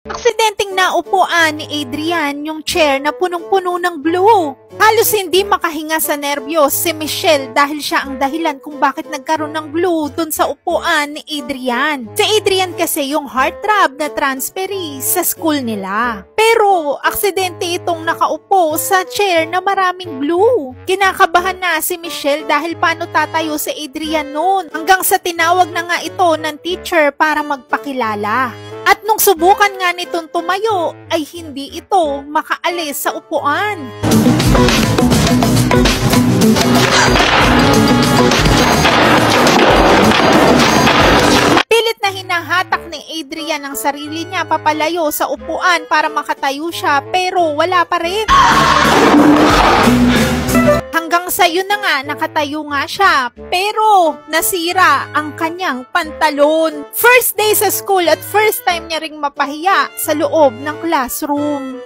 Aksidenteng naupuan ni Adrian yung chair na punong-puno ng glue. Halos hindi makahinga sa nerbiyos si Michelle dahil siya ang dahilan kung bakit nagkaroon ng glue dun sa upuan ni Adrian. Si Adrian kasi yung heartthrob na transferee sa school nila. Pero aksidente itong nakaupo sa chair na maraming glue. Kinakabahan na si Michelle dahil paano tatayo si Adrian noon hanggang sa tinawag na nga ito ng teacher para magpakilala. At nung subukan nga nitong tumayo, ay hindi ito makaalis sa upuan. Pilit na hinahatak ni Adrian ang sarili niya papalayo sa upuan para makatayo siya pero wala pa rin. Hanggang sa yun na nga, nakatayo nga siya, pero nasira ang kanyang pantalon. First day sa school at first time niya ring mapahiya sa loob ng classroom.